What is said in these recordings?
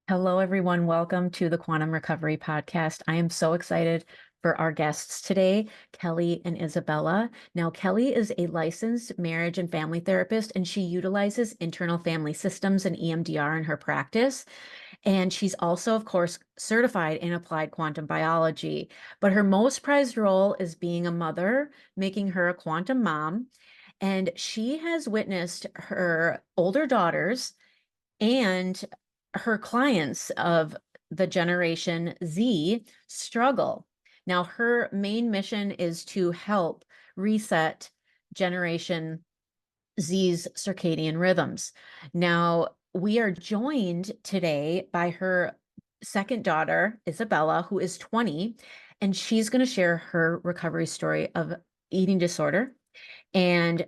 Hello, everyone. Welcome to the Quantum Recovery Podcast. I am so excited for our guests today, Kelly and Isabella. Now, Kelly is a licensed marriage and family therapist, and she utilizes internal family systems and EMDR in her practice. And she's also, of course, certified in applied quantum biology. But her most prized role is being a mother, making her a quantum mom. And she has witnessed her older daughters and her clients of the Generation Z struggle. Now, her main mission is to help reset Generation Z's circadian rhythms. Now, we are joined today by her second daughter, Isabella, who is 20, and she's going to share her recovery story of eating disorder and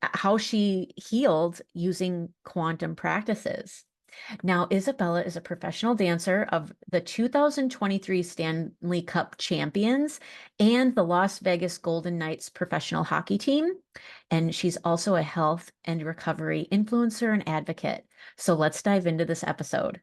how she healed using quantum practices. Now, Isabella is a professional dancer of the 2023 Stanley Cup Champions and the Las Vegas Golden Knights professional hockey team. And she's also a health and recovery influencer and advocate. So let's dive into this episode.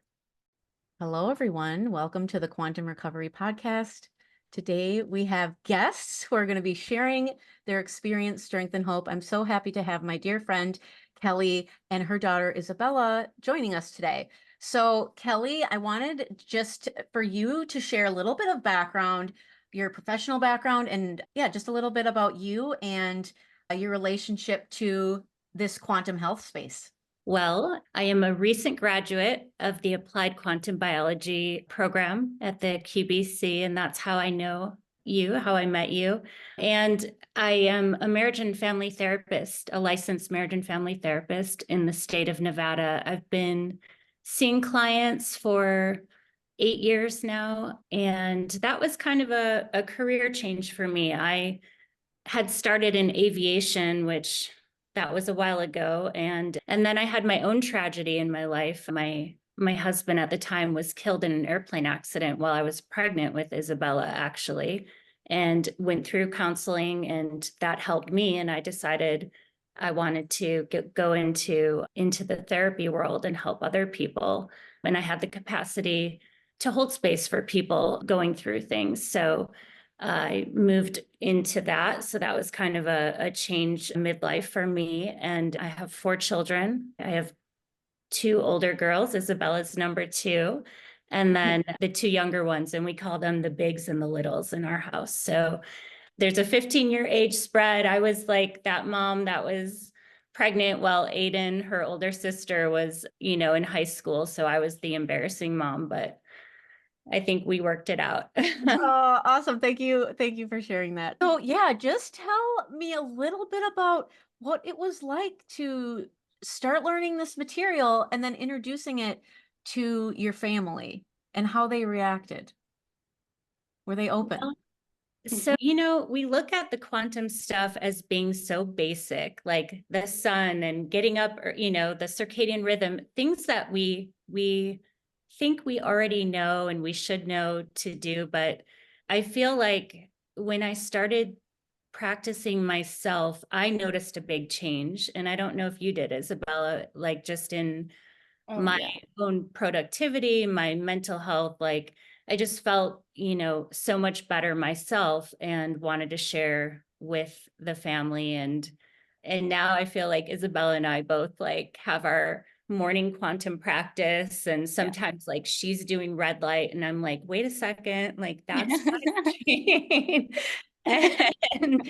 Hello, everyone. Welcome to the Quantum Recovery Podcast. Today, we have guests who are going to be sharing their experience, strength, and hope. I'm so happy to have my dear friend, Kelly, and her daughter, Isabella, joining us today. So, Kelly, I wanted just for you to share a little bit of background, your professional background, and just a little bit about you and your relationship to this quantum health space. Well, I am a recent graduate of the Applied Quantum Biology program at the QBC, and that's how I know you, how I met you. And I am a marriage and family therapist, a licensed marriage and family therapist in the state of Nevada. I've been seeing clients for 8 years now, and that was kind of a career change for me. I had started in aviation, which that was a while ago. And then I had my own tragedy in my life. My husband at the time was killed in an airplane accident while I was pregnant with Isabella, actually, and went through counseling, and that helped me. And I decided I wanted to go into the therapy world and help other people. And I had the capacity to hold space for people going through things. So I moved into that. So that was kind of a change midlife for me. And I have 4 children. I have 2 older girls. Isabella's number 2, and then the 2 younger ones. And we call them the bigs and the littles in our house. So there's a 15-year age spread. I was like that mom that was pregnant while Aiden, her older sister, was, in high school. So I was the embarrassing mom, but I think we worked it out. Oh, awesome. Thank you. Thank you for sharing that. So, just tell me a little bit about what it was like to start learning this material and then introducing it to your family and how they reacted. Were they open? Well, so, we look at the quantum stuff as being so basic, like the sun and getting up, or, the circadian rhythm, things that we think we already know and we should know to do. But I feel like when I started practicing myself, I noticed a big change. And I don't know if you did, Isabella, like just in my own productivity, my mental health, like I just felt, so much better myself and wanted to share with the family. And now I feel like Isabella and I both like have our morning quantum practice, and sometimes like she's doing red light and I'm like, wait a second, like that's my chain. And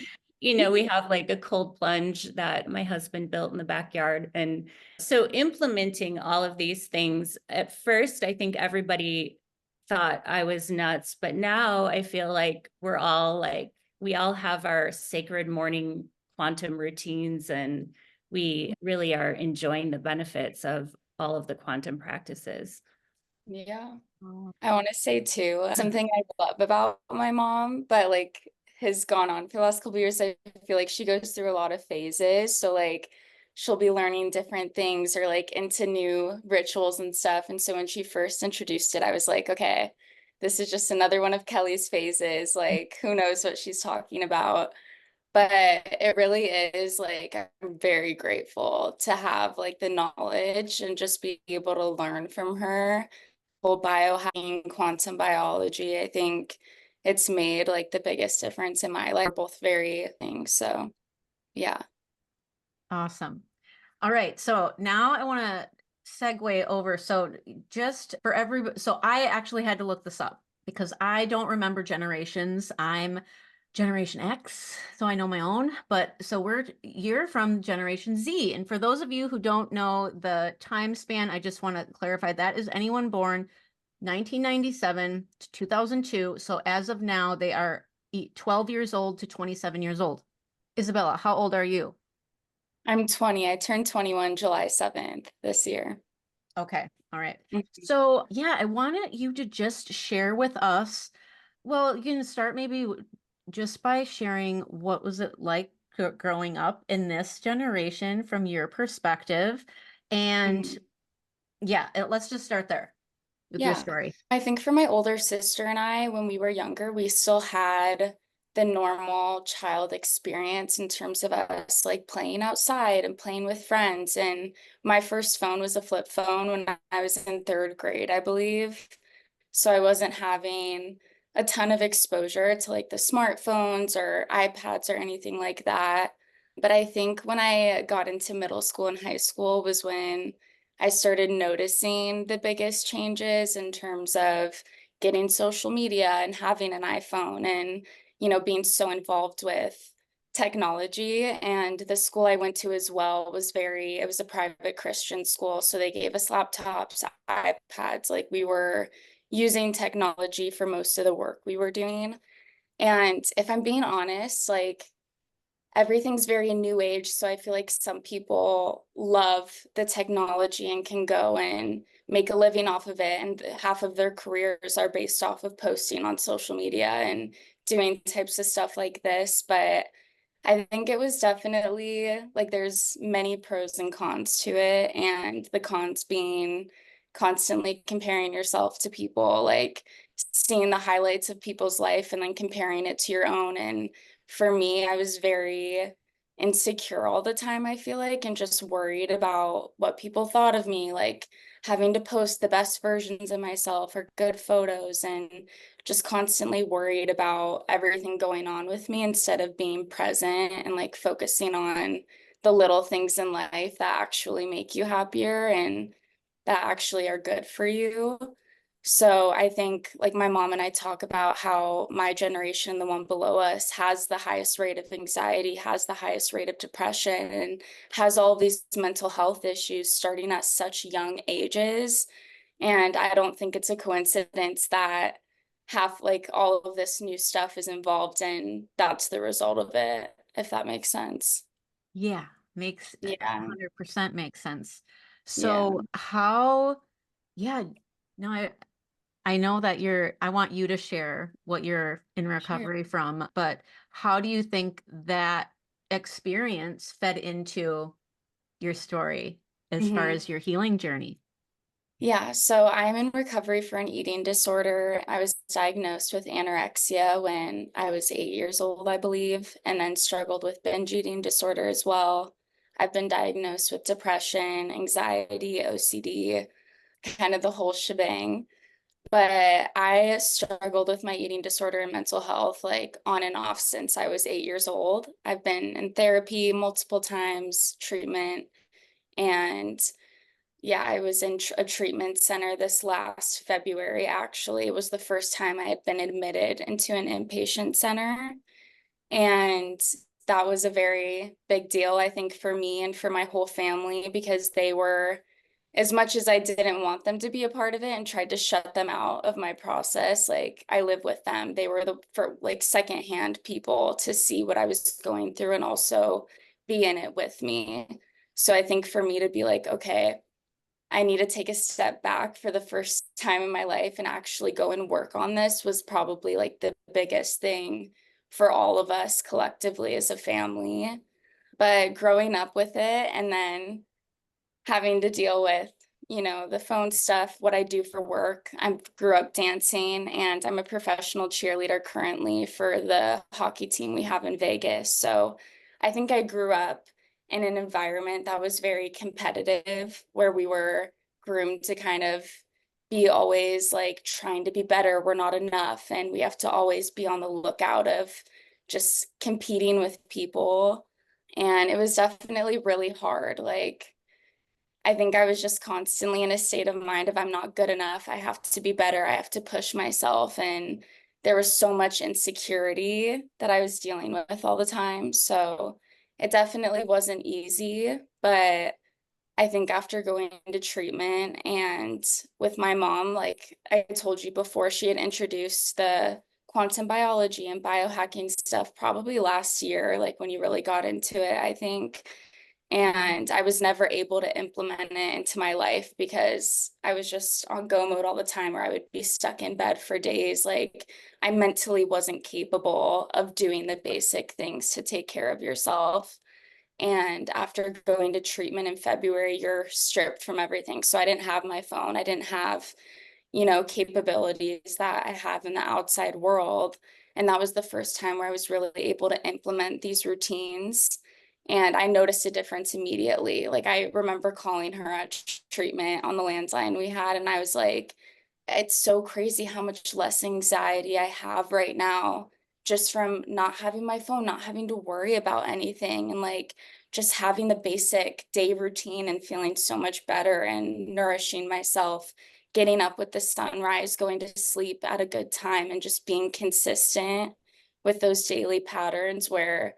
we have like a cold plunge that my husband built in the backyard. And so implementing all of these things, at first, I think everybody thought I was nuts, but now I feel like we all have our sacred morning quantum routines, and we really are enjoying the benefits of all of the quantum practices. Yeah. I want to say too, something I love about my mom, but like has gone on for the last couple of years. I feel like she goes through a lot of phases. So like she'll be learning different things or like into new rituals and stuff. And so when she first introduced it, I was like, okay, this is just another one of Kelly's phases. Like who knows what she's talking about. But it really is like, I'm very grateful to have like the knowledge and just be able to learn from her whole biohacking, quantum biology, I think it's made like the biggest difference in my life. We're both very things. So yeah. Awesome. All right. So now I want to segue over. So just for everybody, so I actually had to look this up because I don't remember generations. I'm Generation X, so I know my own, but so you're from Generation Z. And for those of you who don't know the time span, I just want to clarify that is anyone born 1997 to 2002. So as of now, they are 12 years old to 27 years old. Isabella, how old are you? I'm 20. I turned 21 July 7th this year. Okay. All right. Mhm. So yeah, I wanted you to just share with us. Well, you can start maybe just by sharing what was it like growing up in this generation from your perspective. And Mhm. yeah, let's just start there with your Yeah. story. I think for my older sister and I, when we were younger, we still had the normal child experience in terms of us like playing outside and playing with friends. And my first phone was a flip phone when I was in third grade, I believe. So I wasn't having a ton of exposure to like the smartphones or iPads or anything like that. But I think when I got into middle school and high school was when I started noticing the biggest changes in terms of getting social media and having an iPhone and, being so involved with technology. And the school I went to as well it was a private Christian school. So they gave us laptops, iPads, like we were using technology for most of the work we were doing. And if I'm being honest, like everything's very new age. So I feel like some people love the technology and can go and make a living off of it. And half of their careers are based off of posting on social media and doing types of stuff like this. But I think it was definitely like there's many pros and cons to it, and the cons being constantly comparing yourself to people, like seeing the highlights of people's life and then comparing it to your own. And for me, I was very insecure all the time, I feel like, and just worried about what people thought of me, like having to post the best versions of myself or good photos and just constantly worried about everything going on with me instead of being present and like focusing on the little things in life that actually make you happier and that actually are good for you. So I think like my mom and I talk about how my generation, the one below us, has the highest rate of anxiety, has the highest rate of depression, and has all these mental health issues starting at such young ages. And I don't think it's a coincidence that half like all of this new stuff is involved and that's the result of it, if that makes sense. Yeah, makes Yeah. 100% makes sense. Yeah. So how, yeah, no, I know that I want you to share what you're in Sure. recovery from, but how do you think that experience fed into your story as far Mhm. as your healing journey? Yeah, so I'm in recovery for an eating disorder. I was diagnosed with anorexia when I was 8 years old, I believe, and then struggled with binge eating disorder as well. I've been diagnosed with depression, anxiety, OCD, kind of the whole shebang. But I struggled with my eating disorder and mental health like on and off since I was 8 years old. I've been in therapy multiple times, treatment, and yeah, I was in a treatment center this last February, actually. It was the first time I had been admitted into an inpatient center. And that was a very big deal, I think, for me and for my whole family because they were, as much as I didn't want them to be a part of it and tried to shut them out of my process, like I live with them. They were for like secondhand people to see what I was going through and also be in it with me. So I think for me to be like, okay, I need to take a step back for the first time in my life and actually go and work on this was probably like the biggest thing for all of us collectively as a family. But growing up with it and then having to deal with, the phone stuff, what I do for work. I grew up dancing and I'm a professional cheerleader currently for the hockey team we have in Vegas. So I think I grew up in an environment that was very competitive, where we were groomed to kind of be always like trying to be better. We're not enough. And we have to always be on the lookout of just competing with people. And it was definitely really hard. Like, I think I was just constantly in a state of mind of I'm not good enough. I have to be better. I have to push myself. And there was so much insecurity that I was dealing with all the time. So it definitely wasn't easy, but I think after going into treatment and with my mom, like I told you before, she had introduced the quantum biology and biohacking stuff probably last year, like when you really got into it, I think. And I was never able to implement it into my life because I was just on go mode all the time, or I would be stuck in bed for days. Like I mentally wasn't capable of doing the basic things to take care of yourself. And after going to treatment in February, you're stripped from everything. So I didn't have my phone. I didn't have, capabilities that I have in the outside world. And that was the first time where I was really able to implement these routines. And I noticed a difference immediately. Like I remember calling her at treatment on the landline we had, and I was like, it's so crazy how much less anxiety I have right now just from not having my phone, not having to worry about anything, and like just having the basic day routine and feeling so much better and nourishing myself, getting up with the sunrise, going to sleep at a good time, and just being consistent with those daily patterns where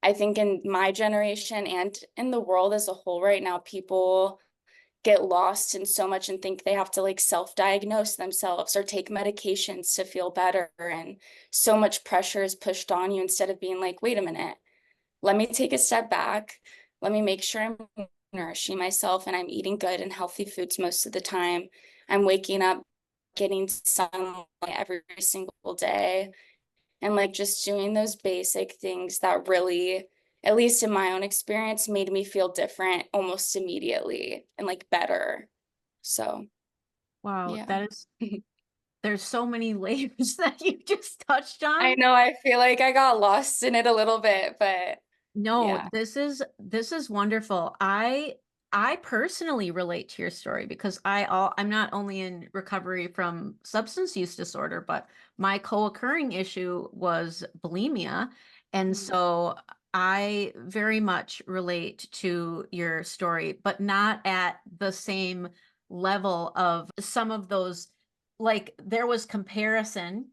I think in my generation and in the world as a whole right now, people get lost in so much and think they have to like self-diagnose themselves or take medications to feel better. And so much pressure is pushed on you instead of being like, wait a minute, let me take a step back. Let me make sure I'm nourishing myself and I'm eating good and healthy foods most of the time. I'm waking up, getting sunlight every single day, and like just doing those basic things that really, at least in my own experience, made me feel different almost immediately and like better. So Wow, yeah. that is, there's so many layers that you just touched I on. know I feel like I got lost in it a little bit, but No, yeah. this is wonderful. I personally relate to your story because I'm not only in recovery from substance use disorder, but my co-occurring issue was bulimia. And Mhm. so I very much relate to your story, but not at the same level of some of those, like there was comparison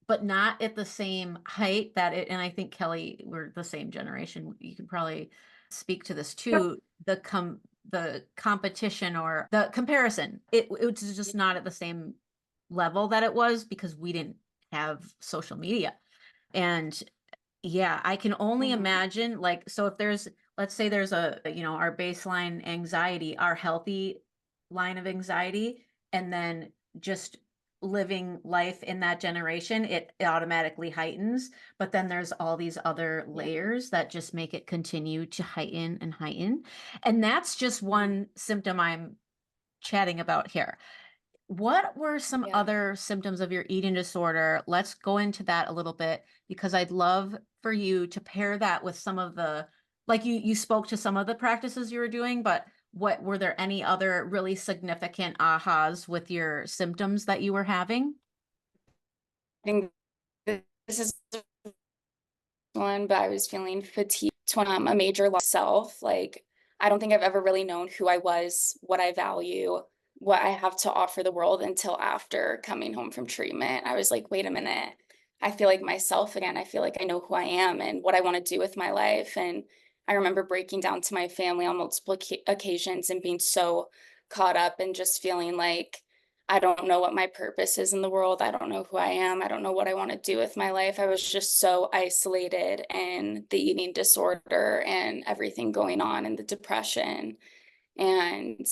but not at the same height that it, and I think Kelly, we're the same generation. You can probably speak to this too. The competition or the comparison, it was just not at the same level that it was because we didn't have social media. And yeah, I can only Mhm. imagine like, so if there's, let's say there's our baseline anxiety, our healthy line of anxiety, and then just living life in that generation, it automatically heightens. But then there's all these other Yeah. layers that just make it continue to heighten and heighten. And that's just one symptom I'm chatting about here. What were some Yeah. other symptoms of your eating disorder? Let's go into that a little bit because I'd love for you to pair that with some of the, like you spoke to some of the practices you were doing, but what were there any other really significant ahas with your symptoms that you were having? I think this is one, but I was feeling fatigued to a major loss of self. Like, I don't think I've ever really known who I was, what I value, what I have to offer the world until after coming home from treatment. I was like, wait a minute. I feel like myself again. I feel like I know who I am and what I want to do with my life. And I remember breaking down to my family on multiple occasions and being so caught up and just feeling like I don't know what my purpose is in the world. I don't know who I am. I don't know what I want to do with my life. I was just so isolated in the eating disorder and everything going on and the depression. And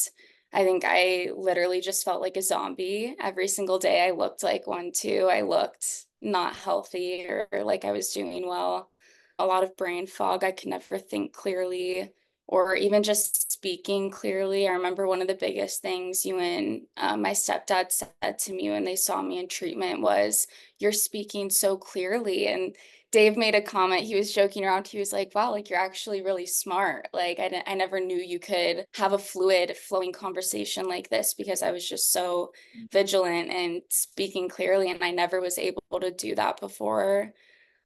I think I literally just felt like a zombie every single day. I looked like one too. I looked not healthy or like I was doing well. A lot of brain fog. I could never think clearly. or even just speaking clearly. I remember one of the biggest things you and my stepdad said to me when they saw me in treatment was, "You're speaking so clearly." And Dave made a comment. He was joking around. He was like, "Wow, like you're actually really smart. Like I never knew you could have a fluid, flowing conversation like this because I was just so vigilant and speaking clearly, and I never was able to do that before."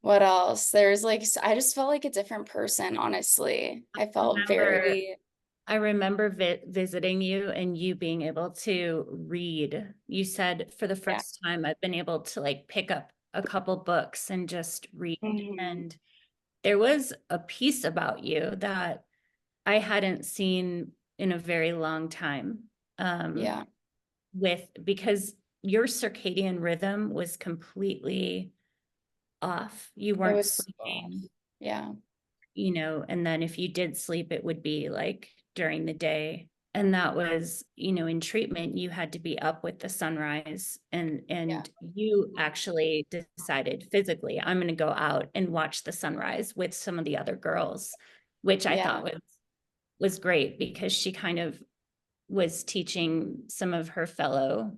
What else? There's like, I just felt like a different person, honestly. I felt remember very, I remember visiting you and you being able to read. You said for the yeah. first time, I've been able to like pick up a couple books and just read. Mhm. And there was a piece about you that I hadn't seen in a very long time. Yeah, Because your circadian rhythm was completely off. You it weren't was off. sleeping, Yeah. and then if you did sleep, it would be like during the day. And that was, in treatment, you had to be up with the sunrise, and Yeah. you actually decided physically, I'm going to go out and watch the sunrise with some of the other girls, which I Yeah. thought was great because she kind of was teaching some of her fellow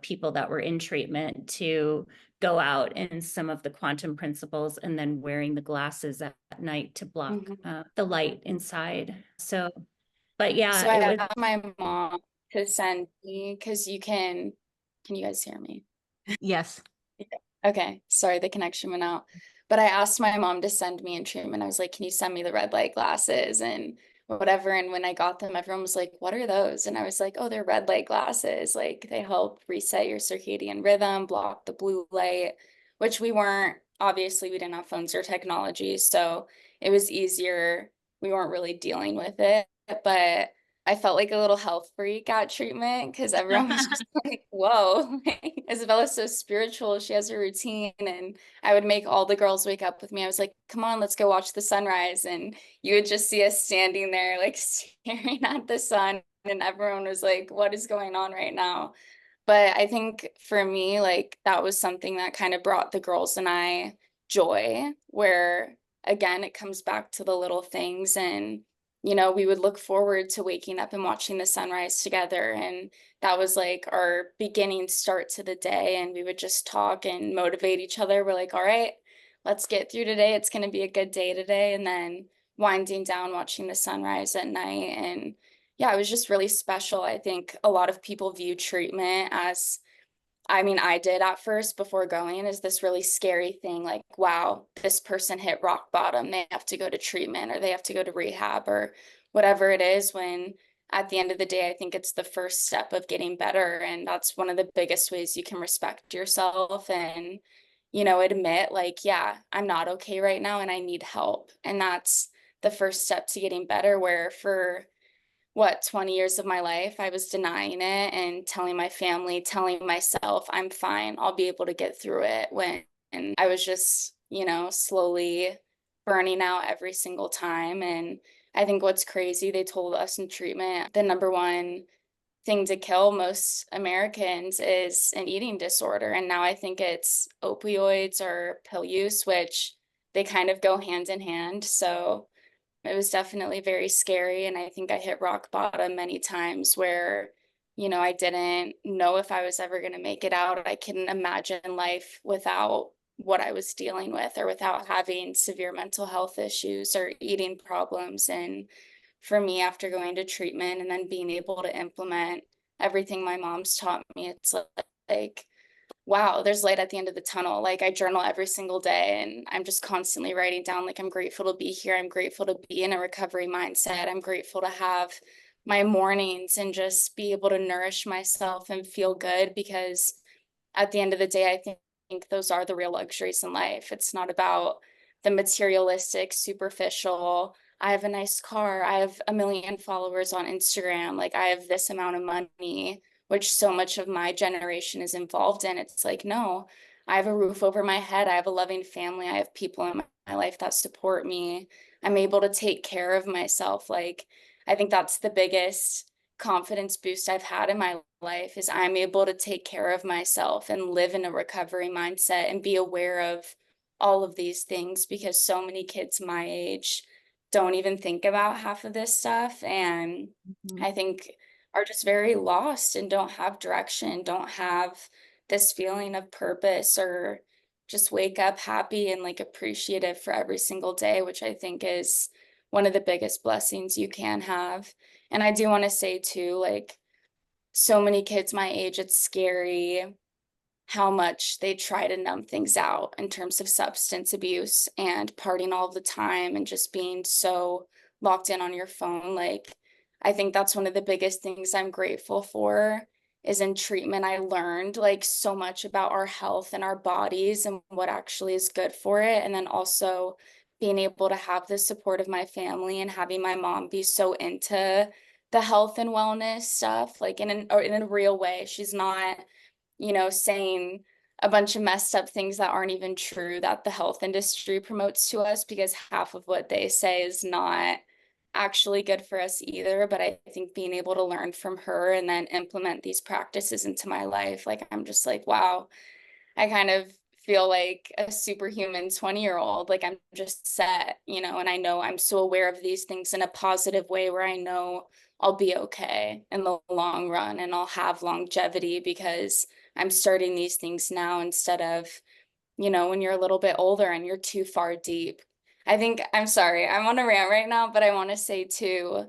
people that were in treatment to go out and some of the quantum principles, and then wearing the glasses at night to block Mhm. the light inside. So, but yeah, So I it was. asked my mom to send me, because can you guys hear me? Yes. Okay, sorry, the connection went out. But I asked my mom to send me in treatment. I was like, "Can you send me the red light glasses and whatever?" And when I got them, everyone was like, "What are those?" And I was like, "Oh, they're red light glasses. Like they help reset your circadian rhythm, block the blue light," which we weren't, obviously we didn't have phones or technology, so it was easier. We weren't really dealing with it, but I felt like a little health freak at treatment because everyone was just like, "Whoa, like, Isabella's so spiritual. She has her routine." And I would make all the girls wake up with me. I was like, "Come on, let's go watch the sunrise." And you would just see us standing there, like staring at the sun. And everyone was like, "What is going on right now?" But I think for me, like that was something that kind of brought the girls and I joy, where again, it comes back to the little things. And, we would look forward to waking up and watching the sunrise together. And that was like our beginning start to the day. And we would just talk and motivate each other. We're like, "All right, let's get through today. It's going to be a good day today." And then winding down, watching the sunrise at night. And yeah, it was just really special. I think a lot of people view treatment as, I mean, I did at first before going, as this really scary thing, like, wow, this person hit rock bottom. They have to go to treatment or they have to go to rehab or whatever it is. When at the end of the day, I think it's the first step of getting better. And that's one of the biggest ways you can respect yourself and, admit, like, yeah, I'm not okay right now and I need help. And that's the first step to getting better. Where for 20 years of my life, I was denying it and telling my family, telling myself, "I'm fine. I'll be able to get through it," when and I was just, slowly burning out every single time. And I think what's crazy, they told us in treatment, the number one thing to kill most Americans is an eating disorder. And now I think it's opioids or pill use, which they kind of go hand in hand. So it was definitely very scary. And I think I hit rock bottom many times where, I didn't know if I was ever going to make it out. I couldn't imagine life without what I was dealing with or without having severe mental health issues or eating problems. And for me, after going to treatment and then being able to implement everything my mom's taught me, it's like wow, there's light at the end of the tunnel. Like I journal every single day and I'm just constantly writing down, like, I'm grateful to be here. I'm grateful to be in a recovery mindset. I'm grateful to have my mornings and just be able to nourish myself and feel good, because at the end of the day, I think those are the real luxuries in life. It's not about the materialistic, superficial. I have a nice car. I have a million followers on Instagram. Like I have this amount of money, which so much of my generation is involved in. It's like, no, I have a roof over my head. I have a loving family. I have people in my life that support me. I'm able to take care of myself. Like, I think that's the biggest confidence boost I've had in my life, is I'm able to take care of myself and live in a recovery mindset and be aware of all of these things, because so many kids my age don't even think about half of this stuff, and Mhm. I think are just very lost and don't have direction, don't have this feeling of purpose, or just wake up happy and like appreciative for every single day, which I think is one of the biggest blessings you can have. And I do want to say too, like, so many kids my age, it's scary how much they try to numb things out in terms of substance abuse and partying all the time and just being so locked in on your phone. Like, I think that's one of the biggest things I'm grateful for is in treatment. I learned like so much about our health and our bodies and what actually is good for it. And then also being able to have the support of my family and having my mom be so into the health and wellness stuff, like in a real way. She's not, saying a bunch of messed up things that aren't even true that the health industry promotes to us, because half of what they say is not actually good for us either. But I think being able to learn from her and then implement these practices into my life, like, I'm just like, wow, I kind of feel like a superhuman 20-year-old. Like, I'm just set, and I know I'm so aware of these things in a positive way where I know I'll be okay in the long run and I'll have longevity because I'm starting these things now instead of, when you're a little bit older and you're too far deep. I think, I'm sorry, I'm on a rant right now, but I want to say too,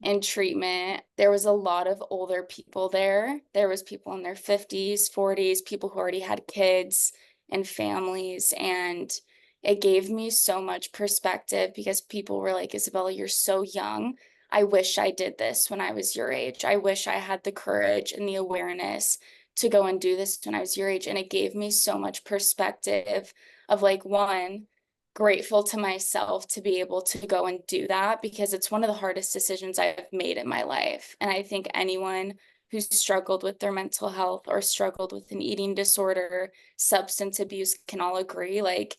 in treatment, there was a lot of older people there. There was people in their 50s, 40s, people who already had kids and families. And it gave me so much perspective because people were like, Isabella, you're so young. I wish I did this when I was your age. I wish I had the courage and the awareness to go and do this when I was your age. And it gave me so much perspective of like, one, grateful to myself to be able to go and do that, because it's one of the hardest decisions I've made in my life. And I think anyone who's struggled with their mental health or struggled with an eating disorder, substance abuse can all agree, like,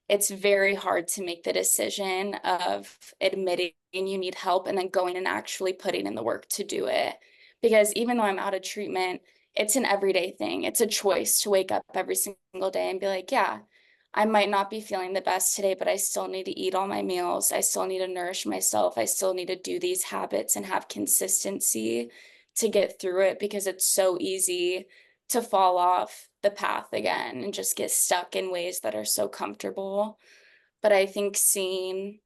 it's very hard to make the decision of admitting you need help and then going and actually putting in the work to do it. Because even though I'm out of treatment, it's an everyday thing. It's a choice to wake up every single day and be like, yeah, I might not be feeling the best today, but I still need to eat all my meals. I still need to nourish myself. I still need to do these habits and have consistency to get through it, because it's so easy to fall off the path again and just get stuck in ways that are so comfortable. But I think seeing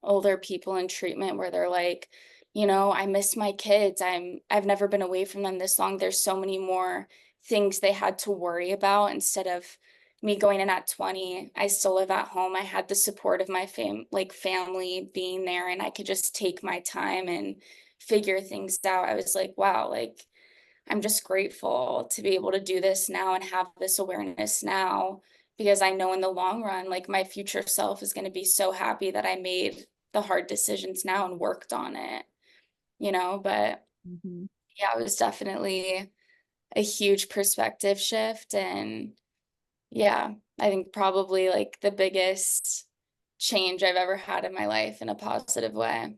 older people in treatment where they're like, I miss my kids. I've never been away from them this long. There's so many more things they had to worry about instead of me going in at 20. I still live at home. I had the support of my family being there, and I could just take my time and figure things out. I was like, wow, like, I'm just grateful to be able to do this now and have this awareness now, because I know in the long run, like, my future self is going to be so happy that I made the hard decisions now and worked on it, but Mhm. yeah, it was definitely a huge perspective shift. And yeah, I think probably like the biggest change I've ever had in my life in a positive way.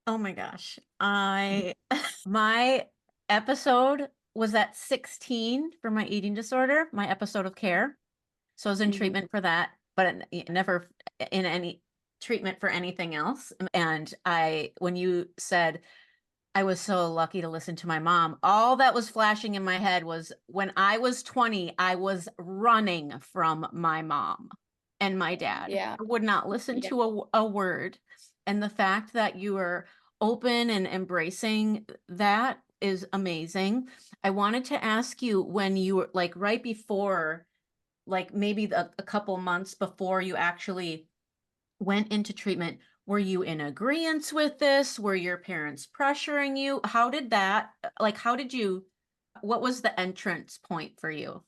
Oh my gosh. My episode was at 16 for my eating disorder, my episode of care. So I was in Mhm. treatment for that, but never in any treatment for anything else. And when you said I was so lucky to listen to my mom, all that was flashing in my head was when I was 20, I was running from my mom and my dad. Yeah. I would not listen Yeah. to a word. And the fact that you are open and embracing that is amazing. I wanted to ask you, when you were like right before, like maybe a couple months before you actually went into treatment, were you in agreement with this? Were your parents pressuring you? How did that, like, what was the entrance point for you?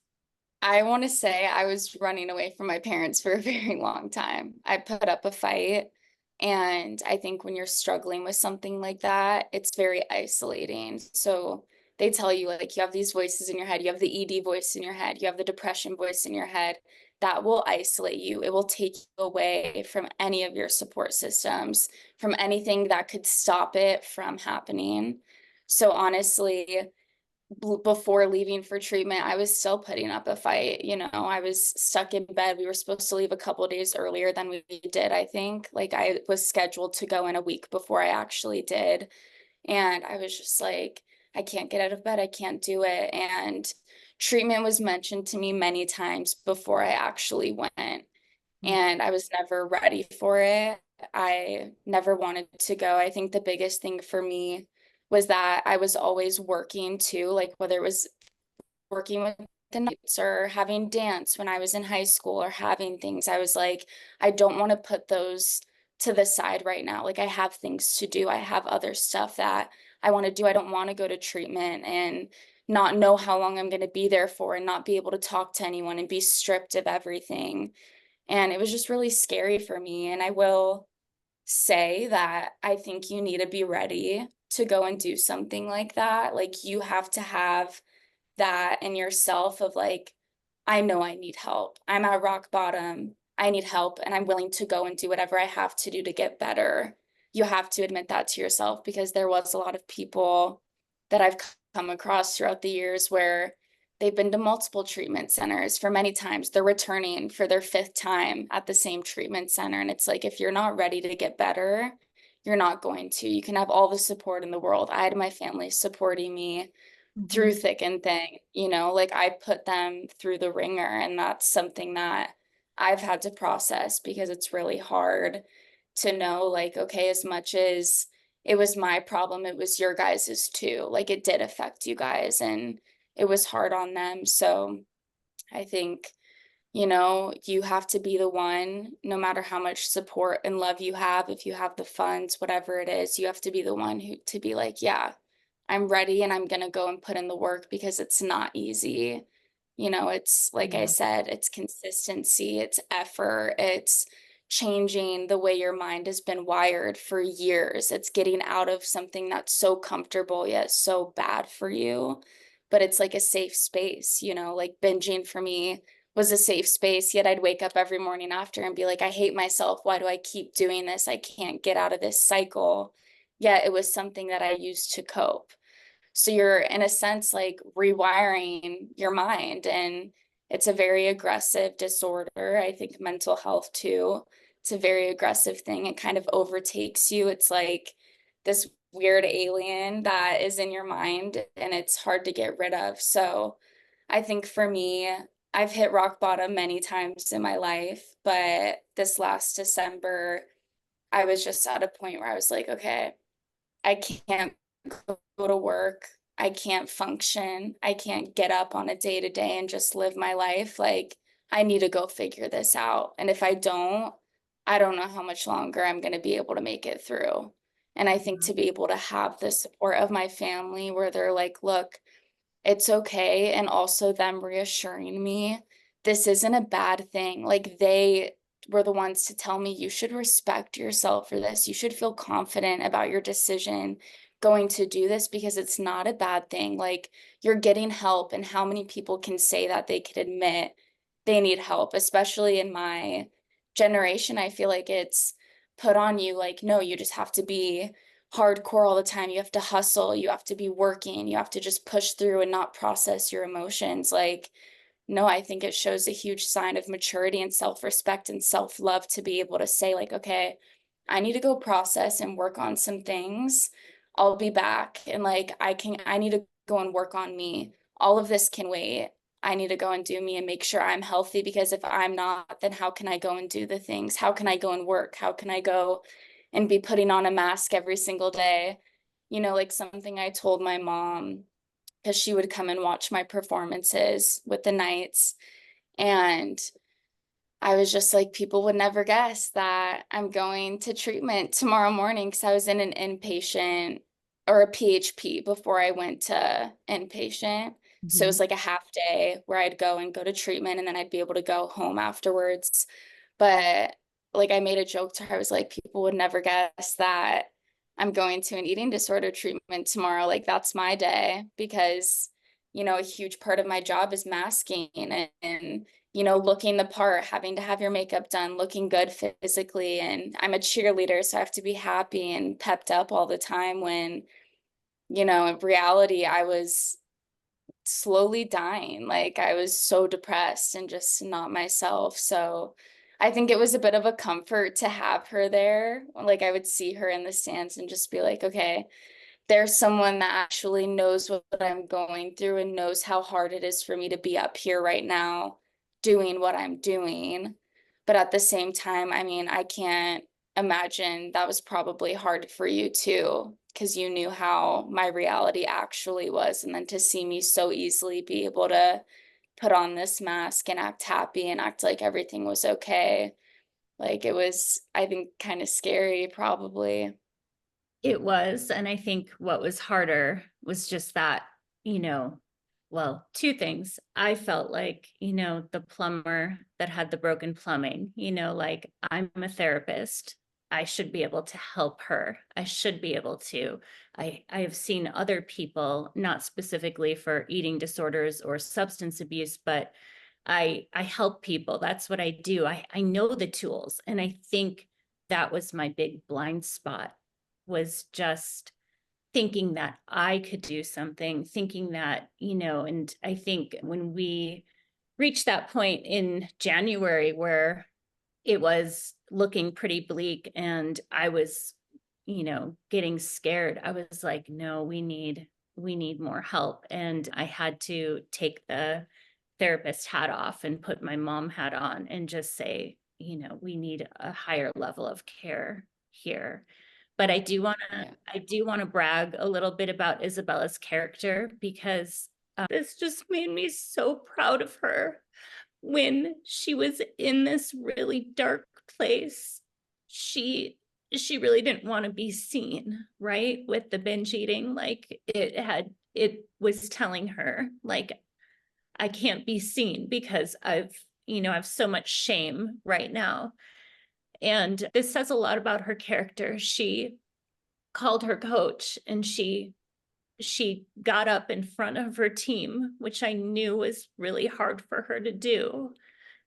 I want to say I was running away from my parents for a very long time. I put up a fight. And I think when you're struggling with something like that, it's very isolating. So they tell you, like, you have these voices in your head, you have the ED voice in your head, you have the depression voice in your head. That will isolate you. It will take you away from any of your support systems, from anything that could stop it from happening. So honestly, before leaving for treatment, I was still putting up a fight. You know, I was stuck in bed. We were supposed to leave a couple days earlier than we did, I think. Like, I was scheduled to go in a week before I actually did. And I was just like, I can't get out of bed. I can't do it. And treatment was mentioned to me many times before I actually went. And I was never ready for it. I never wanted to go. I think the biggest thing for me was that I was always working too, like whether it was working with the nights or having dance when I was in high school or having things. I was like, I don't want to put those to the side right now. Like, I have things to do. I have other stuff that I want to do. I don't want to go to treatment and not know how long I'm going to be there for and not be able to talk to anyone and be stripped of everything. And it was just really scary for me. And I will say that I think you need to be ready to go and do something like that. Like, you have to have that in yourself of like, I know I need help. I'm at rock bottom. I need help, and I'm willing to go and do whatever I have to do to get better. You have to admit that to yourself, because there was a lot of people that I've come across throughout the years where they've been to multiple treatment centers for many times. They're returning for their 5th time at the same treatment center. And it's like, if you're not ready to get better, you're not going to. You can have all the support in the world. I had my family supporting me through thick and thin, you know, like I put them through the ringer, and that's something that I've had to process, because it's really hard to know, like, okay, as much as it was my problem, it was your guys's too. Like, it did affect you guys, and it was hard on them. So I think, you know, you have to be the one, no matter how much support and love you have, if you have the funds, whatever it is, you have to be the one who to be like, yeah, I'm ready and I'm gonna go and put in the work, because it's not easy. You know, it's like I said, it's consistency, it's effort, it's changing the way your mind has been wired for years. It's getting out of something that's so comfortable yet so bad for you. But it's like a safe space, you know, like binging for me was a safe space, yet I'd wake up every morning after and be like, I hate myself. Why do I keep doing this? I can't get out of this cycle. Yet it was something that I used to cope. So you're, in a sense, like rewiring your mind. And it's a very aggressive disorder. I think mental health too. It's a very aggressive thing. It kind of overtakes you. It's like this weird alien that is in your mind, and it's hard to get rid of. So I think for me, I've hit rock bottom many times in my life, but this last December, I was just at a point where I was like, okay, I can't go to work. I can't function. I can't get up on a day to day and just live my life. Like, I need to go figure this out. And if I don't know how much longer I'm going to be able to make it through. And I think to be able to have the support of my family, where they're like, look, it's okay. And also them reassuring me this isn't a bad thing. Like, they were the ones to tell me, you should respect yourself for this. You should feel confident about your decision going to do this, because it's not a bad thing. Like, you're getting help. And how many people can say that they could admit they need help, especially in my generation? I feel like it's put on you like, no, you just have to be hardcore all the time. You have to hustle. You have to be working. You have to just push through and not process your emotions. Like, no, I think it shows a huge sign of maturity and self-respect and self-love to be able to say, like, okay, I need to go process and work on some things. I'll be back. And like, I need to go and work on me. All of this can wait. I need to go and do me and make sure I'm healthy, because if I'm not, then how can I go and do the things? How can I go and work? How can I go and be putting on a mask every single day? You know, like something I told my mom, because she would come and watch my performances with the nights. And I was just like, people would never guess that I'm going to treatment tomorrow morning, because I was in an inpatient or a PHP before I went to inpatient. So it was like a half day where I'd go and go to treatment, and then I'd be able to go home afterwards. But like, I made a joke to her. I was like, people would never guess that I'm going to an eating disorder treatment tomorrow. Like, that's my day, because, you know, a huge part of my job is masking and you know, looking the part, having to have your makeup done, looking good physically. And I'm a cheerleader, so I have to be happy and pepped up all the time, when, you know, in reality, I was slowly dying. Like I was so depressed and just not myself. So I think it was a bit of a comfort to have her there. Like I would see her in the stands and just be like, okay, there's someone that actually knows what I'm going through and knows how hard it is for me to be up here right now doing what I'm doing. But at the same time, I mean, I can't imagine that was probably hard for you too, because you knew how my reality actually was. And then to see me so easily be able to put on this mask and act happy and act like everything was okay. Like it was, I think, kind of scary, probably. It was. And I think what was harder was just that, well, two things. I felt like, the plumber that had the broken plumbing, like I'm a therapist. I should be able to help her. I should be able to. I have seen other people, not specifically for eating disorders or substance abuse, but I help people. That's what I do. I know the tools. And I think that was my big blind spot, was just thinking that I could do something, thinking that, and I think when we reached that point in January where it was looking pretty bleak and I was, getting scared, I was like, no, we need more help. And I had to take the therapist hat off and put my mom hat on and just say, we need a higher level of care here. But I do want to brag a little bit about Isabella's character, because this just made me so proud of her. When she was in this really dark place, she really didn't want to be seen, right? With the binge eating, like it was telling her, like, I can't be seen because I've so much shame right now. And this says a lot about her character. She called her coach and she got up in front of her team, which I knew was really hard for her to do.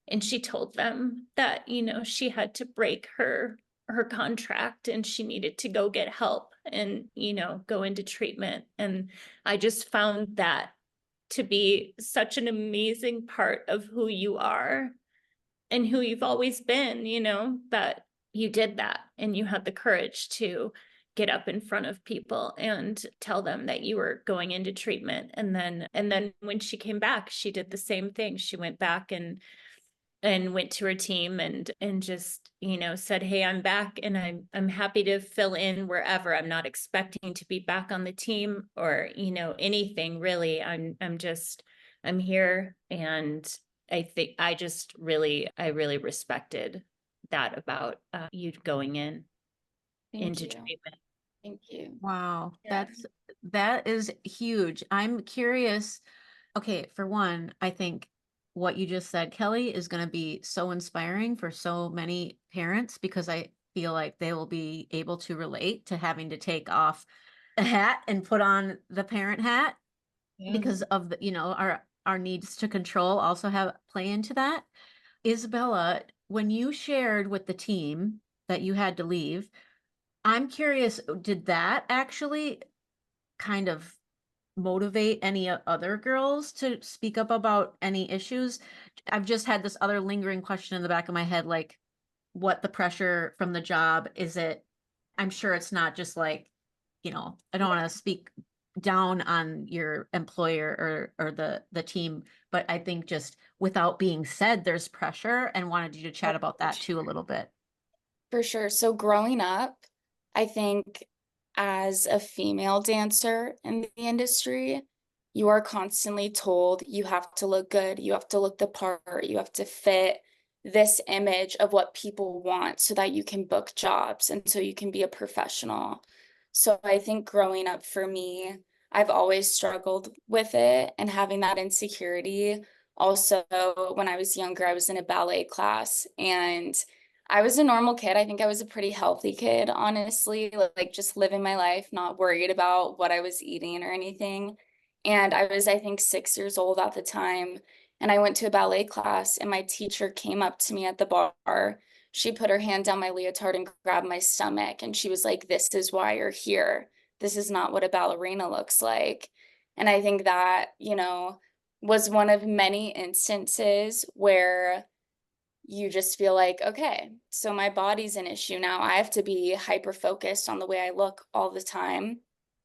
And she told them that, she had to break her contract and she needed to go get help and, go into treatment. And I just found that to be such an amazing part of who you are and who you've always been, that you did that and you had the courage to get up in front of people and tell them that you were going into treatment. And then when she came back, she did the same thing. She went back and went to her team and just, said, hey, I'm back and I'm happy to fill in wherever. I'm not expecting to be back on the team or, anything really. I'm here. And I think I really respected that about you going Thank into you. treatment. Thank you. Wow, Yeah. that is huge. I'm curious. Okay, for one, I think what you just said, Kelly, is going to be so inspiring for so many parents because I feel like they will be able to relate to having to take off a hat and put on the parent hat because of the, our needs to control also have play into that. Isabella, when you shared with the team that you had to leave, I'm curious, did that actually kind of motivate any other girls to speak up about any issues? I've just had this other lingering question in the back of my head, like what the pressure from the job is it? I'm sure it's not just like, I don't want to speak down on your employer or the team, but I think just without being said, there's pressure and wanted you to chat about that too a little bit. For sure. So growing up, I think as a female dancer in the industry, you are constantly told you have to look good, you have to look the part, you have to fit this image of what people want so that you can book jobs and so you can be a professional. So I think growing up for me, I've always struggled with it and having that insecurity. Also, when I was younger, I was in a ballet class and I was a normal kid. I think I was a pretty healthy kid, honestly, like just living my life, not worried about what I was eating or anything. And I was, I think, 6 years old at the time. And I went to a ballet class, and my teacher came up to me at the bar. She put her hand down my leotard and grabbed my stomach. And she was like, "This is why you're here. This is not what a ballerina looks like." And I think that, was one of many instances where you just feel like, okay, so my body's an issue now. I have to be hyper focused on the way I look all the time.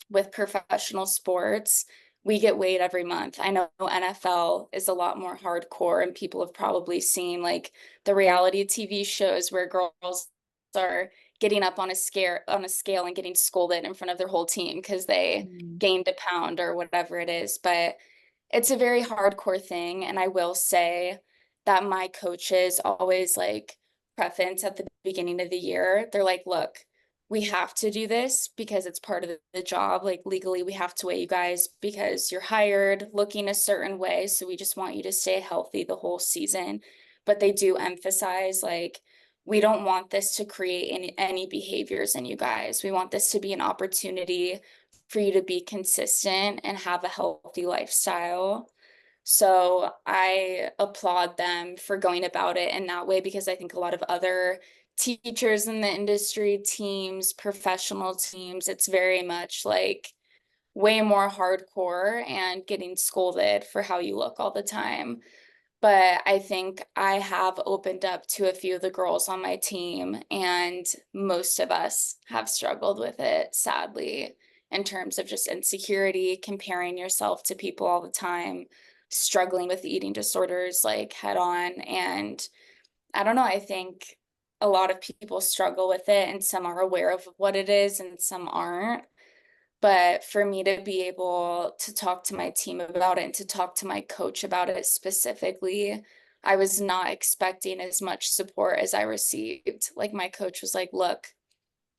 With professional sports, we get weighed every month. I know NFL is a lot more hardcore, and people have probably seen like the reality TV shows where girls are getting up on a scale and getting scolded in front of their whole team because they gained a pound or whatever it is. But it's a very hardcore thing. And I will say that my coaches always like preference at the beginning of the year. They're like, look, we have to do this because it's part of the job. Like legally, we have to weigh you guys because you're hired looking a certain way. So we just want you to stay healthy the whole season. But they do emphasize like, we don't want this to create any behaviors in you guys. We want this to be an opportunity for you to be consistent and have a healthy lifestyle. So I applaud them for going about it in that way, because I think a lot of other teachers in the industry, teams, professional teams, it's very much like way more hardcore and getting scolded for how you look all the time. But I think I have opened up to a few of the girls on my team, and most of us have struggled with it, sadly, in terms of just insecurity, comparing yourself to people all the time, struggling with eating disorders like head on. And I don't know, I think a lot of people struggle with it, and some are aware of what it is and some aren't. But for me to be able to talk to my team about it and to talk to my coach about it specifically, I was not expecting as much support as I received. Like my coach was like, look,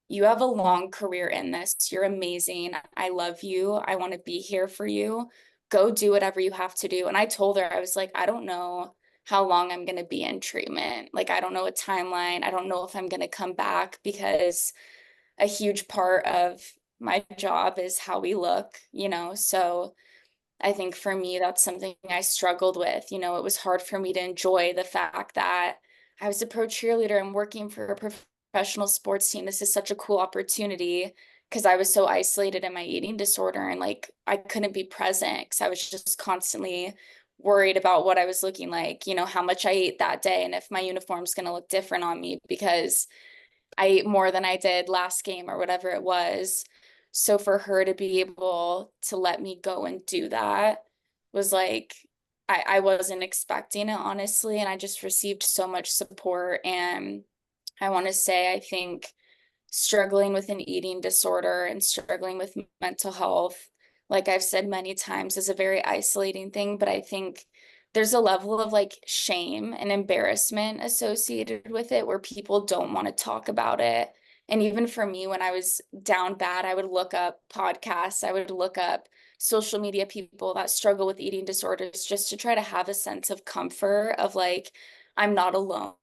you have a long career in this. You're amazing. I love you. I want to be here for you. Go do whatever you have to do. And I told her, I was like, I don't know how long I'm going to be in treatment. Like, I don't know a timeline. I don't know if I'm going to come back, because a huge part of my job is how we look, So I think for me, that's something I struggled with. It was hard for me to enjoy the fact that I was a pro cheerleader and working for a professional sports team. This is such a cool opportunity, because I was so isolated in my eating disorder, and like I couldn't be present because I was just constantly worried about what I was looking like, how much I ate that day, and if my uniform's going to look different on me because I ate more than I did last game or whatever it was. So for her to be able to let me go and do that was like, I wasn't expecting it, honestly. And I just received so much support. And I want to say, I think struggling with an eating disorder and struggling with mental health, like I've said many times, is a very isolating thing. But I think there's a level of like shame and embarrassment associated with it where people don't want to talk about it. And even for me, when I was down bad, I would look up podcasts, I would look up social media people that struggle with eating disorders, just to try to have a sense of comfort of like, I'm not alone.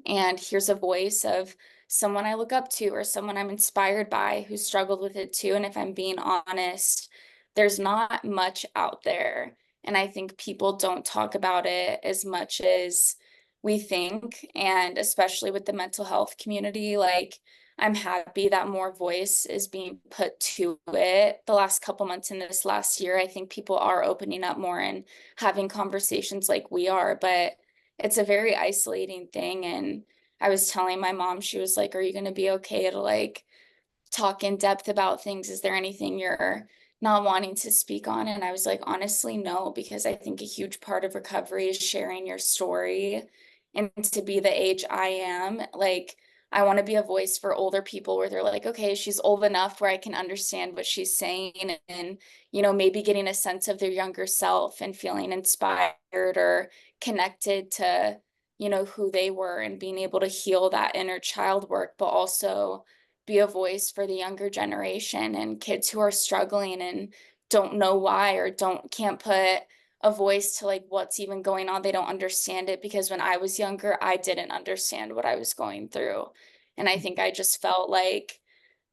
And here's a voice of someone I look up to or someone I'm inspired by who struggled with it too. And if I'm being honest, there's not much out there. And I think people don't talk about it as much as we think. And especially with the mental health community, like I'm happy that more voice is being put to it. The last couple months in this last year, I think people are opening up more and having conversations like we are, but it's a very isolating thing. And I was telling my mom, she was like, are you going to be okay to like talk in depth about things? Is there anything you're not wanting to speak on? And I was like, honestly, no, because I think a huge part of recovery is sharing your story. And to be the age I am, like, I want to be a voice for older people where they're like, okay, she's old enough where I can understand what she's saying, and, maybe getting a sense of their younger self and feeling inspired or connected to, who they were, and being able to heal that inner child work, but also be a voice for the younger generation and kids who are struggling and don't know why, or can't put a voice to like what's even going on. They don't understand it, because when I was younger, I didn't understand what I was going through. And I think I just felt like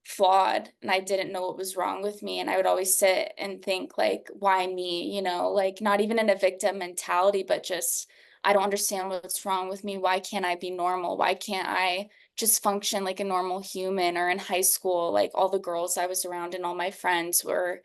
flawed, and I didn't know what was wrong with me. And I would always sit and think like, why me? Like not even in a victim mentality, but just, I don't understand what's wrong with me. Why can't I be normal? Why can't I just function like a normal human? Or in high school, like all the girls I was around and all my friends were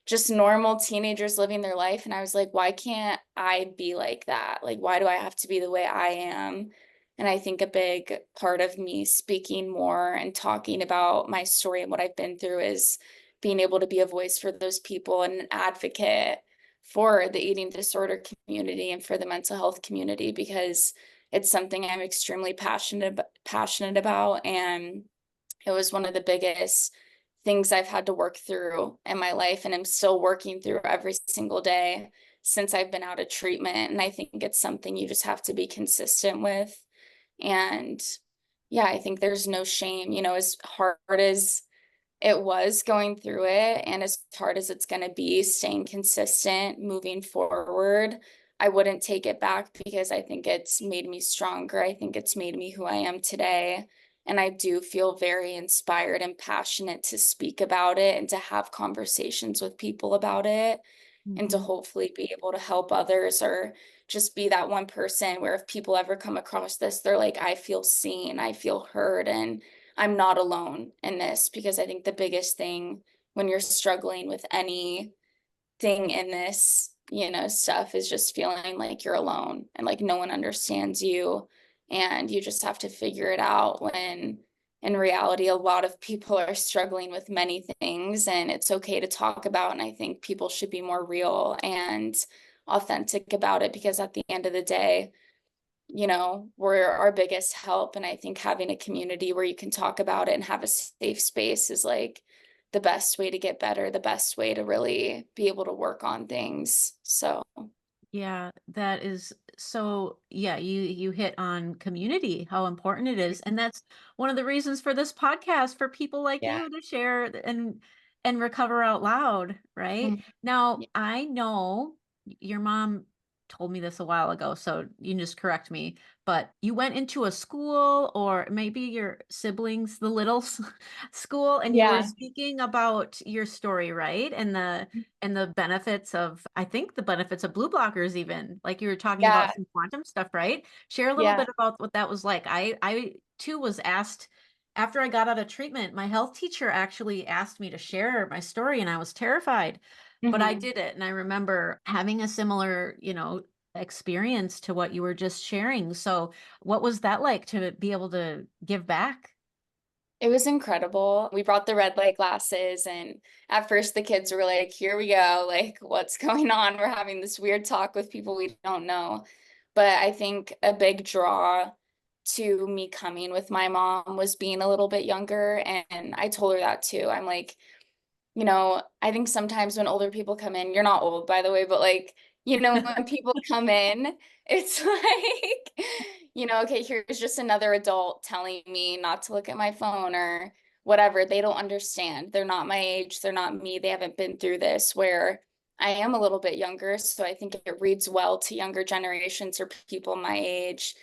just normal teenagers living their life. And I was like, why can't I be like that? Like, why do I have to be the way I am? And I think a big part of me speaking more and talking about my story and what I've been through is being able to be a voice for those people and an advocate for the eating disorder community and for the mental health community, because it's something I'm extremely passionate about. And it was one of the biggest things I've had to work through in my life, and I'm still working through every single day since I've been out of treatment. And I think it's something you just have to be consistent with. And yeah, I think there's no shame, as hard as it was going through it and as hard as it's going to be staying consistent moving forward. I wouldn't take it back because I think it's made me stronger. I think it's made me who I am today. And I do feel very inspired and passionate to speak about it and to have conversations with people about it, and to hopefully be able to help others, or just be that one person where if people ever come across this, they're like, I feel seen, I feel heard, and I'm not alone in this. Because I think the biggest thing when you're struggling with anything in this, stuff, is just feeling like you're alone and like no one understands you. And you just have to figure it out, when in reality, a lot of people are struggling with many things, and it's okay to talk about. And I think people should be more real and authentic about it, because at the end of the day, we're our biggest help. And I think having a community where you can talk about it and have a safe space is like the best way to get better, the best way to really be able to work on things. So, Yeah, that is so, yeah, you hit on community, how important it is. And that's one of the reasons for this podcast, for people like yeah. you to share and recover out loud, right? Mhm. Now, Yeah. I know your mom told me this a while ago, so you can just correct me, but you went into a school, or maybe your siblings, the littles school, and you were Yeah. speaking about your story, right? And the benefits of, I think the benefits of blue blockers, even like you were talking Yeah. about some quantum stuff, right? Share a little Yeah. bit about what that was like. I too was asked after I got out of treatment, my health teacher actually asked me to share my story, and I was terrified, but I Mhm. did it. And I remember having a similar, experience to what you were just sharing. So what was that like to be able to give back? It was incredible. We brought the red light glasses, and at first the kids were like, here we go, like, what's going on? We're having this weird talk with people we don't know. But I think a big draw to me coming with my mom was being a little bit younger. And I told her that too. I'm like, I think sometimes when older people come in, you're not old, by the way, but like, when people come in, it's like, okay, here's just another adult telling me not to look at my phone or whatever. They don't understand. They're not my age. They're not me. They haven't been through this, where I am a little bit younger. So I think it reads well to younger generations or people my age.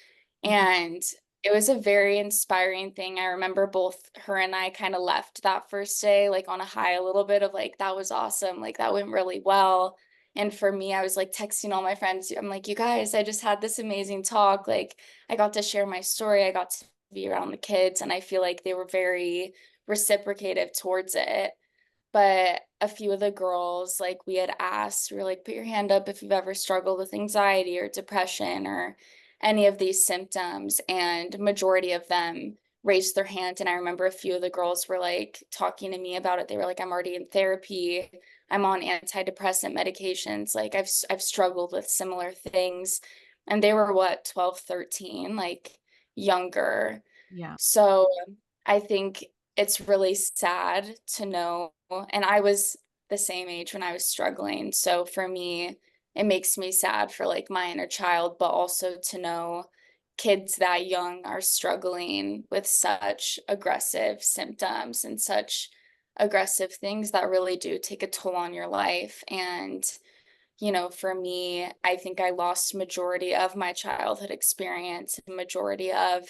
Mhm. And it was a very inspiring thing. I remember both her and I kind of left that first day, like on a high, a little bit of like, that was awesome. Like, that went really well. And for me, I was like texting all my friends. I'm like, you guys, I just had this amazing talk. Like, I got to share my story. I got to be around the kids. And I feel like they were very reciprocative towards it. But a few of the girls, like, we had asked, we were like, put your hand up if you've ever struggled with anxiety or depression or any of these symptoms. And majority of them raised their hand. And I remember a few of the girls were like talking to me about it. They were like, I'm already in therapy. I'm on antidepressant medications. Like, I've struggled with similar things. And they were what, 12, 13, like younger. Yeah. So I think it's really sad to know, and I was the same age when I was struggling. So for me, it makes me sad for like my inner child, but also to know kids that young are struggling with such aggressive symptoms and such aggressive things that really do take a toll on your life. And for me, I think I lost majority of my childhood experience, majority of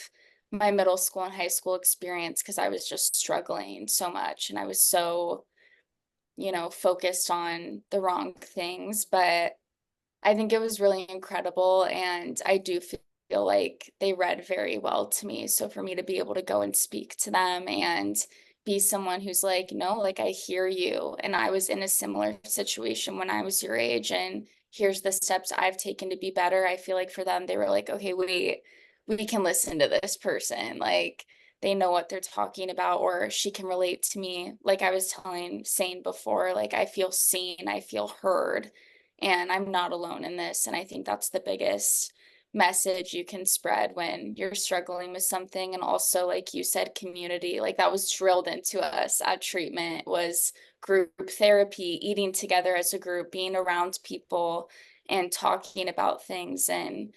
my middle school and high school experience, because I was just struggling so much and I was so, focused on the wrong things. But I think it was really incredible, and I do feel like they read very well to me. So for me to be able to go and speak to them and be someone who's like, no, like I hear you. And I was in a similar situation when I was your age, and here's the steps I've taken to be better. I feel like for them, they were like, okay, wait, we can listen to this person. Like they know what they're talking about, or she can relate to me. Like I was saying before, like I feel seen, I feel heard, and I'm not alone in this. And I think that's the biggest message you can spread when you're struggling with something. And also, like you said, community, like that was drilled into us at treatment, was group therapy, eating together as a group, being around people and talking about things. And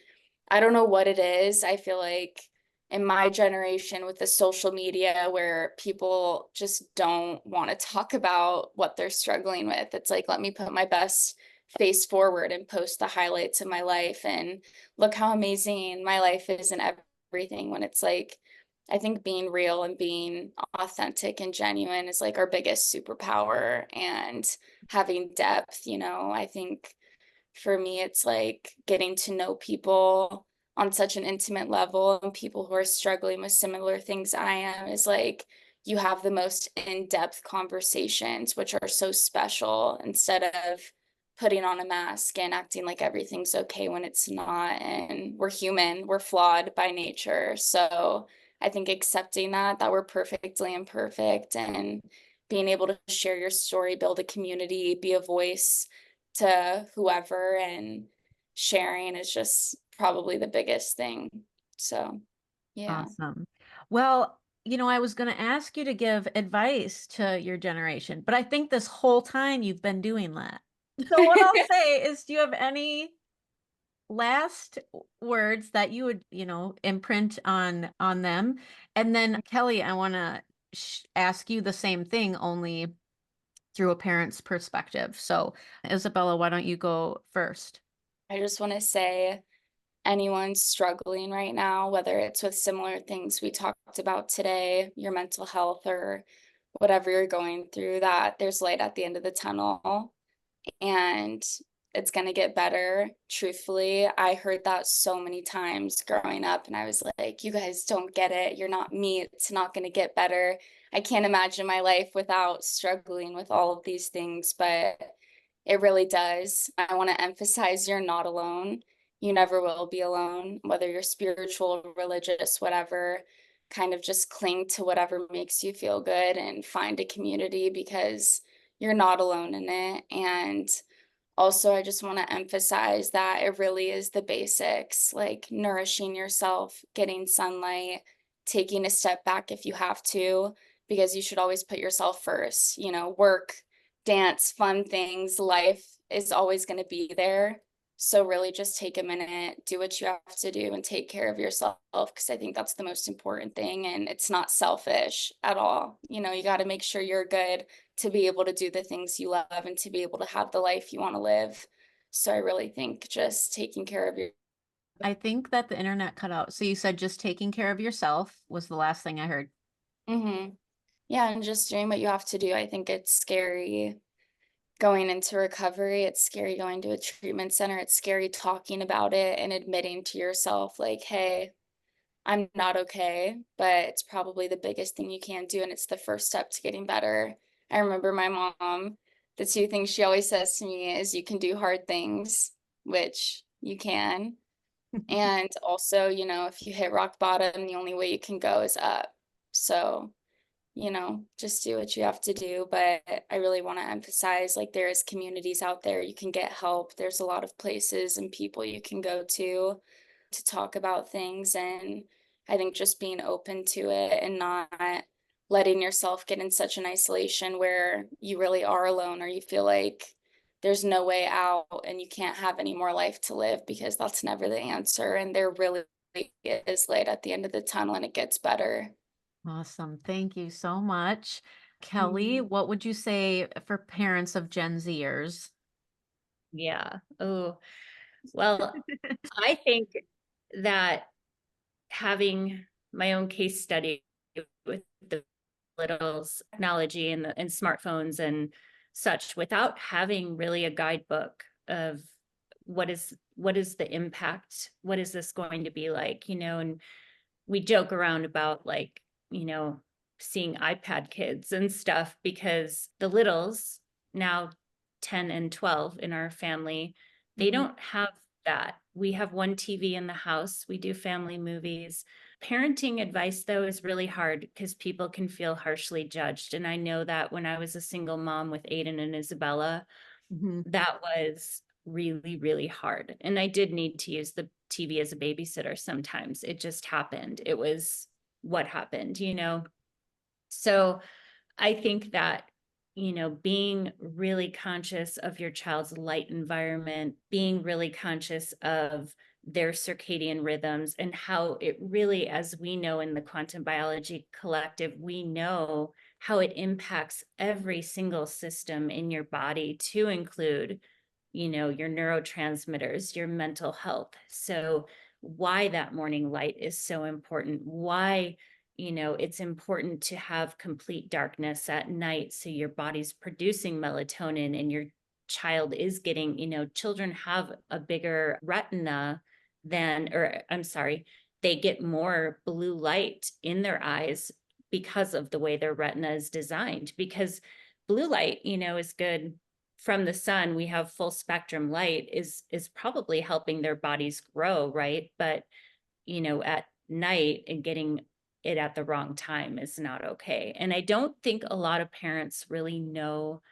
I don't know what it is. I feel like in my generation with the social media where people just don't want to talk about what they're struggling with, it's like, let me put my best face forward and post the highlights of my life and look how amazing my life is and everything. When it's like, I think being real and being authentic and genuine is like our biggest superpower, and having depth, I think for me, it's like getting to know people on such an intimate level, and people who are struggling with similar things I am, is like you have the most in-depth conversations, which are so special, instead of putting on a mask and acting like everything's okay when it's not. And we're human, we're flawed by nature. So I think accepting that we're perfectly imperfect, and being able to share your story, build a community, be a voice to whoever, and sharing is just probably the biggest thing. So, yeah. Awesome. Well, I was going to ask you to give advice to your generation, but I think this whole time you've been doing that. So what I'll say is, do you have any last words that you would, imprint on them? And then Kelly, I want to ask you the same thing, only through a parent's perspective. So Isabella, why don't you go first? I just want to say, anyone struggling right now, whether it's with similar things we talked about today, your mental health or whatever you're going through, that there's light at the end of the tunnel, and it's going to get better. Truthfully, I heard that so many times growing up, and I was like, you guys don't get it. You're not me. It's not going to get better. I can't imagine my life without struggling with all of these things, but it really does. I want to emphasize, you're not alone. You never will be alone, whether you're spiritual, religious, whatever. Kind of just cling to whatever makes you feel good and find a community, because you're not alone in it. And also, I just want to emphasize that it really is the basics, like nourishing yourself, getting sunlight, taking a step back if you have to, because you should always put yourself first. Work, dance, fun things, life is always going to be there. So really just take a minute, do what you have to do, and take care of yourself, because I think that's the most important thing. And it's not selfish at all. You got to make sure you're good to be able to do the things you love and to be able to have the life you want to live. So I really think just taking care of your. I think that the internet cut out. So you said just taking care of yourself was the last thing I heard. Yeah, and just doing what you have to do. I think it's scary going into recovery. It's scary going to a treatment center. It's scary talking about it and admitting to yourself, like, hey, I'm not okay, but it's probably the biggest thing you can do. And it's the first step to getting better. I remember my mom, the two things she always says to me is, you can do hard things, which you can. And also, if you hit rock bottom, the only way you can go is up. So, just do what you have to do. But I really want to emphasize, like, there is communities out there. You can get help. There's a lot of places and people you can go to talk about things. And I think just being open to it and not letting yourself get in such an isolation where you really are alone, or you feel like there's no way out and you can't have any more life to live, because that's never the answer. And there really is light at the end of the tunnel, and it gets better. Awesome. Thank you so much. Kelly, what would you say for parents of Gen Zers? Yeah. Oh, well, I think that having my own case study with the littles, technology and smartphones and such, without having really a guidebook of what is the impact, what is this going to be like, and we joke around about, like, seeing iPad kids and stuff, because the littles, now 10 and 12 in our family, they don't have that. We have one TV in the house. We do family movies. Parenting advice, though, is really hard because people can feel harshly judged. And I know that when I was a single mom with Aiden and Isabella, that was really, really hard. And I did need to use the TV as a babysitter sometimes. It just happened. It was what happened, you know? So I think that, you know, being really conscious of your child's light environment, being really conscious of their circadian rhythms, and how it really, as we know in the Quantum Biology Collective, we know how it impacts every single system in your body, to include, you know, your neurotransmitters, your mental health. So why that morning light is so important, why, you know, it's important to have complete darkness at night so your body's producing melatonin and your child is getting, you know, children have a bigger retina than, or I'm sorry, they get more blue light in their eyes because of the way their retina is designed. Because blue light, you know, is good from the sun. We have full spectrum light is probably helping their bodies grow, right? But, you know, at night and getting it at the wrong time is not okay. And I don't think a lot of parents really know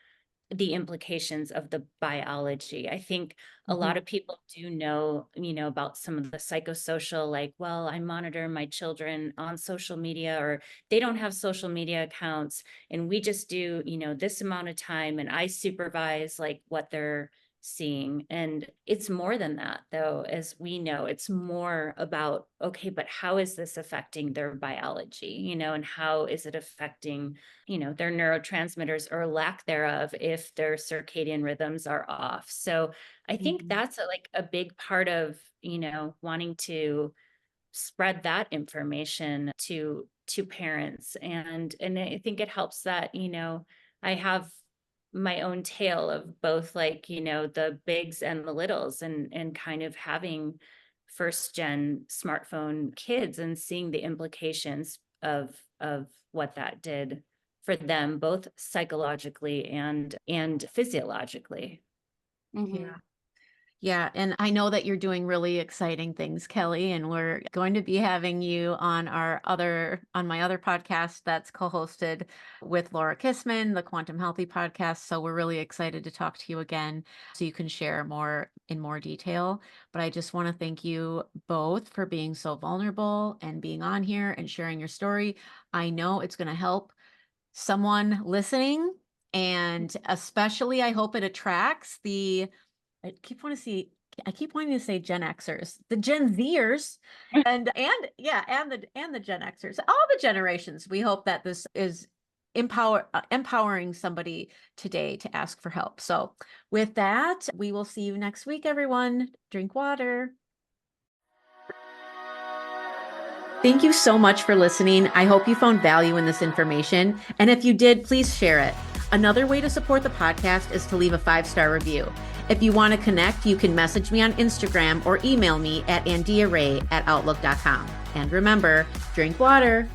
the implications of the biology. I think a lot of people do know, you know, about some of the psychosocial, like, well, I monitor my children on social media, or they don't have social media accounts, and we just do, you know, this amount of time, and I supervise like what they're seeing. And it's more than that, though, as we know. It's more about, okay, but how is this affecting their biology, you know, and how is it affecting, you know, their neurotransmitters or lack thereof if their circadian rhythms are off. So I think that's a big part of, you know, wanting to spread that information to parents. And I think it helps that, you know, I have my own tale of both, like, you know, the bigs and the littles, and kind of having first gen smartphone kids and seeing the implications of what that did for them, both psychologically and physiologically. Yeah. Yeah, and I know that you're doing really exciting things, Kelly, and we're going to be having you on my other podcast that's co-hosted with Laura Kissman, the Quantum Healthy podcast. So we're really excited to talk to you again so you can share in more detail. But I just want to thank you both for being so vulnerable and being on here and sharing your story. I know it's going to help someone listening, and especially I hope it attracts I keep wanting to say Gen Xers, the Gen Zers, and the Gen Xers, all the generations. We hope that this is empowering somebody today to ask for help. So with that, we will see you next week, everyone. Drink water. Thank you so much for listening. I hope you found value in this information. And if you did, please share it. Another way to support the podcast is to leave a 5-star review. If you want to connect, you can message me on Instagram or email me at andiaray@outlook.com. And remember, drink water.